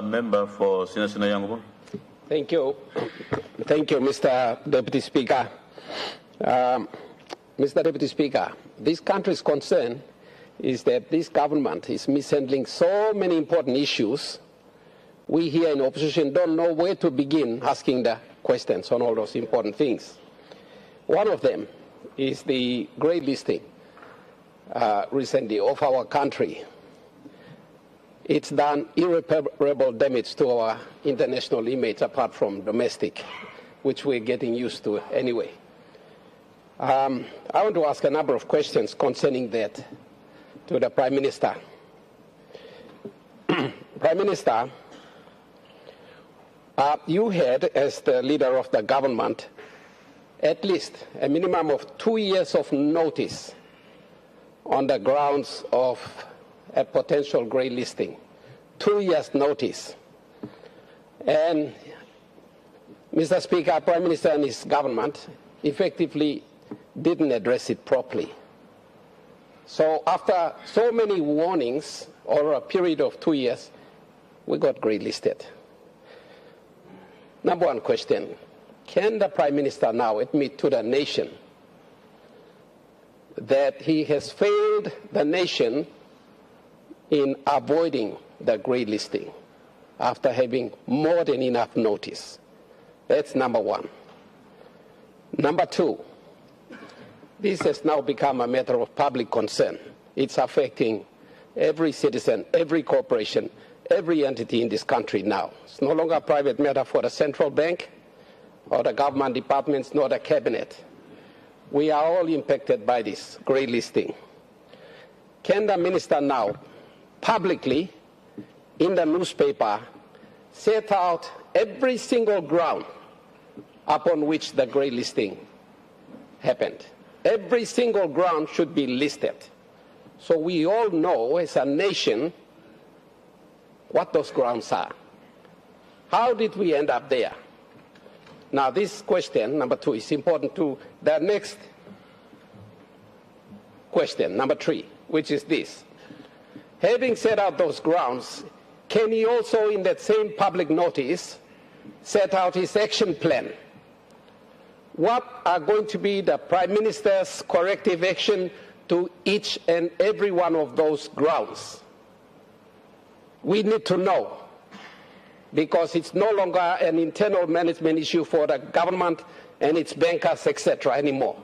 Member for Sinasina-Yongomugl. Thank you. Thank you, Mr. Deputy Speaker. Mr. Deputy Speaker, this country's concern is that this government is mishandling so many important issues. We here in opposition don't know where to begin asking the questions on all those important things. One of them is the Grey Listing recently of our country. It's done irreparable damage to our international image apart from domestic, which we're getting used to anyway. I want to ask a number of questions concerning that to the Prime Minister. Prime Minister, you had, as the leader of the government, at least a minimum of 2 years of notice on the grounds of a potential grey listing. 2 years notice. And Mr. Speaker, Prime Minister and his government effectively didn't address it properly. So after so many warnings over a period of 2 years, we got grey listed. Number one question, can the Prime Minister now admit to the nation that he has failed the nation in avoiding the grey listing after having more than enough notice? That's number one. Number two, this has now become a matter of public concern. It's affecting every citizen, every corporation, every entity in this country now. It's no longer a private matter for the central bank or the government departments, nor the cabinet. We are all impacted by this grey listing. Can the minister now publicly in the newspaper set out every single ground upon which the grey listing happened? Every single ground should be listed, so we all know as a nation what those grounds are. How did we end up there? Now this question, number two, is important to the next question, number three, which is this. Having set out those grounds, can he also in that same public notice set out his action plan? What are going to be the Prime Minister's corrective action to each and every one of those grounds? We need to know, because it's no longer an internal management issue for the government and its bankers, etc. anymore.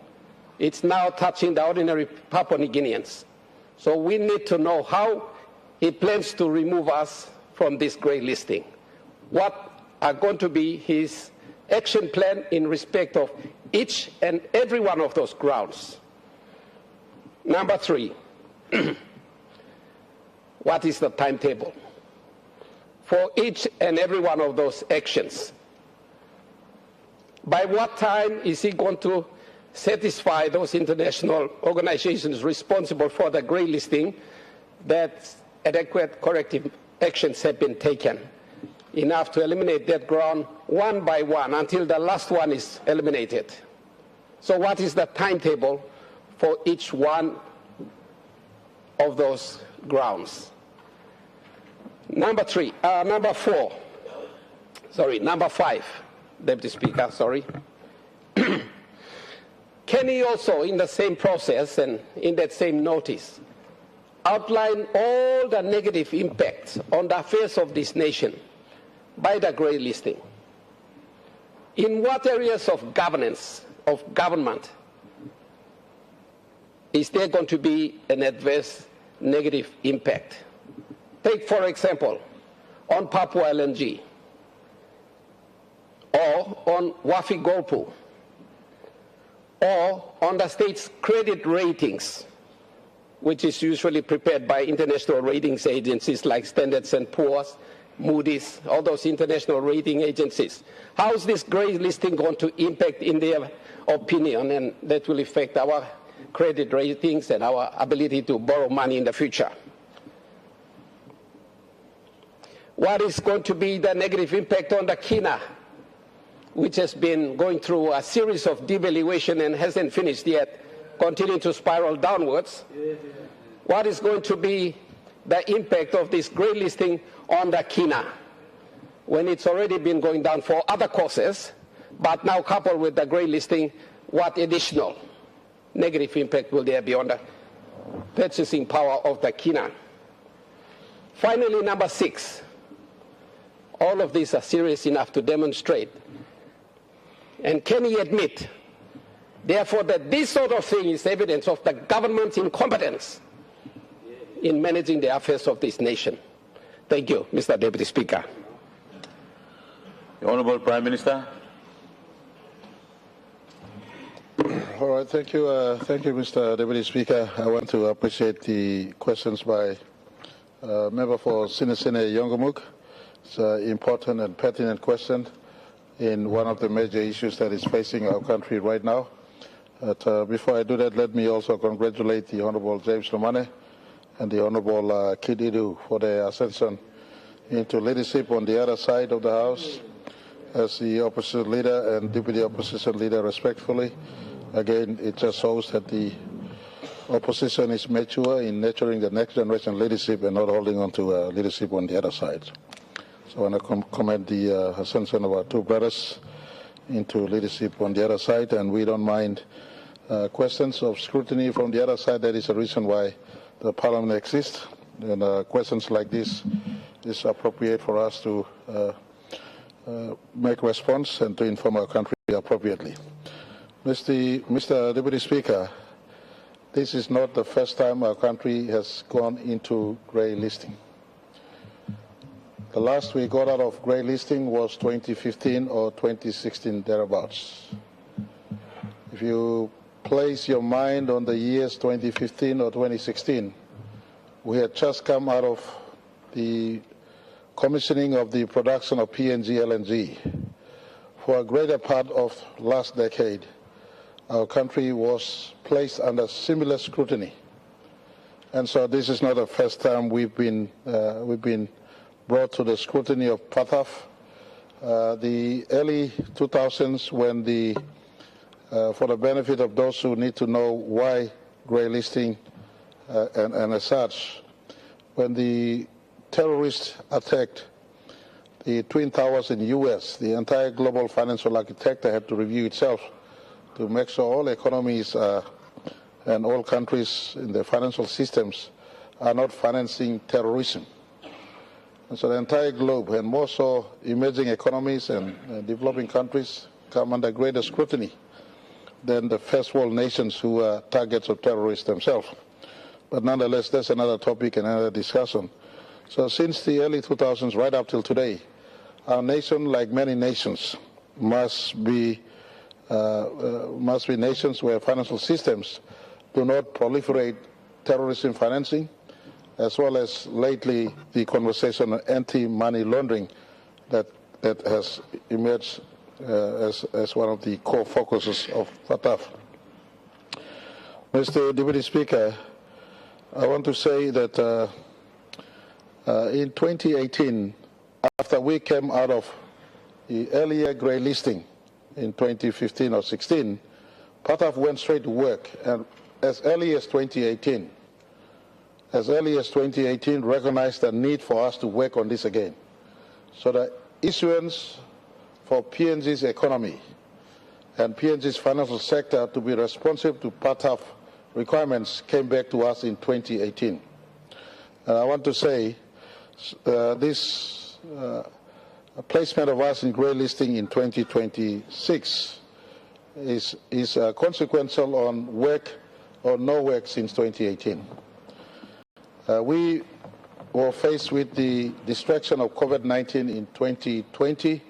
It's now touching the ordinary Papua New Guineans. So we need to know how he plans to remove us from this grey listing. What are going to be his action plan in respect of each and every one of those grounds? Number three, what is the timetable for each and every one of those actions? By what time is he going to satisfy those international organizations responsible for the grey listing that adequate corrective actions have been taken, enough to eliminate that ground one by one until the last one is eliminated? So what is the timetable for each one of those grounds? Number five, Deputy Speaker, sorry. Can he also, in the same process and in that same notice, outline all the negative impacts on the affairs of this nation by the grey listing? In what areas of governance, of government, is there going to be an adverse negative impact? Take, for example, on Papua LNG, or on Wafi-Golpu, or on the state's credit ratings, which is usually prepared by international ratings agencies like Standard & Poor's, Moody's, all those international rating agencies. How is this grey listing going to impact in their opinion, and that will affect our credit ratings and our ability to borrow money in the future? What is going to be the negative impact on the kina, which has been going through a series of devaluation and hasn't finished yet, continuing to spiral downwards? What is going to be the impact of this grey listing on the Kina, when it's already been going down for other causes, but now coupled with the grey listing, what additional negative impact will there be on the purchasing power of the Kina? Finally, number 6, all of these are serious enough to demonstrate, and can he admit, therefore, that this sort of thing is evidence of the government's incompetence in managing the affairs of this nation? Thank you, Mr. Deputy Speaker. The Honourable Prime Minister. All right, thank you, Mr. Deputy Speaker. I want to appreciate the questions by Member for Sinasina-Yongomugl. It's an important and pertinent question in one of the major issues that is facing our country right now. But before I do that, let me also congratulate the Honourable James Marape and the Honourable Kid Idu for their ascension into leadership on the other side of the House as the opposition leader and deputy opposition leader respectfully. Again, it just shows that the opposition is mature in nurturing the next generation leadership and not holding on to leadership on the other side. So I want to commend the ascension of our two brothers into leadership on the other side, and we don't mind questions of scrutiny from the other side. That is the reason why the Parliament exists, and questions like this is appropriate for us to make response and to inform our country appropriately. Mr. Deputy Speaker, this is not the first time our country has gone into grey listing. The last we got out of grey listing was 2015 or 2016, thereabouts. If you place your mind on the years 2015 or 2016, we had just come out of the commissioning of the production of PNG LNG. For a greater part of last decade, our country was placed under similar scrutiny. And so this is not the first time we've been brought to the scrutiny of FATF. The early 2000s, when for the benefit of those who need to know why grey listing and as such, when the terrorists attacked the Twin Towers in the US, the entire global financial architecture had to review itself to make sure all economies and all countries in the financial systems are not financing terrorism. And so the entire globe, and more so emerging economies and developing countries, come under greater scrutiny than the first world nations who are targets of terrorists themselves. But nonetheless, that's another topic and another discussion. So since the early 2000s right up till today, our nation, like many nations, must be nations where financial systems do not proliferate terrorism financing, as well as lately the conversation on anti-money laundering that has emerged as one of the core focuses of FATF. Mr. Deputy Speaker, I want to say that in 2018, after we came out of the earlier grey listing in 2015 or 16, FATF went straight to work, and as early as 2018, recognized the need for us to work on this again. So the issuance for PNG's economy and PNG's financial sector to be responsive to FATF requirements came back to us in 2018. And I want to say this placement of us in grey listing in 2026 is consequential on work or no work since 2018. We were faced with the distraction of COVID-19 in 2020,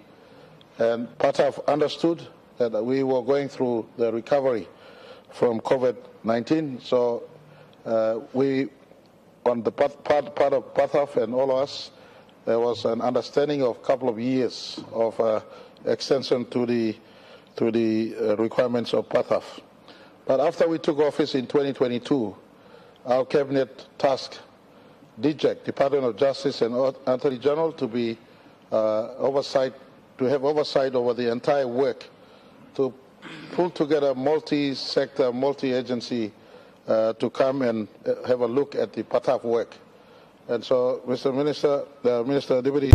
and FATF understood that we were going through the recovery from COVID-19. So we, on the part of FATF and all of us, there was an understanding of a couple of years of extension to the requirements of FATF. But after we took office in 2022, our cabinet tasked DJEC, Department of Justice and Attorney General, to be have oversight over the entire work, to pull together multi-sector, multi-agency to come and have a look at the FATF work. And so, Mr. Minister, Minister Deputy.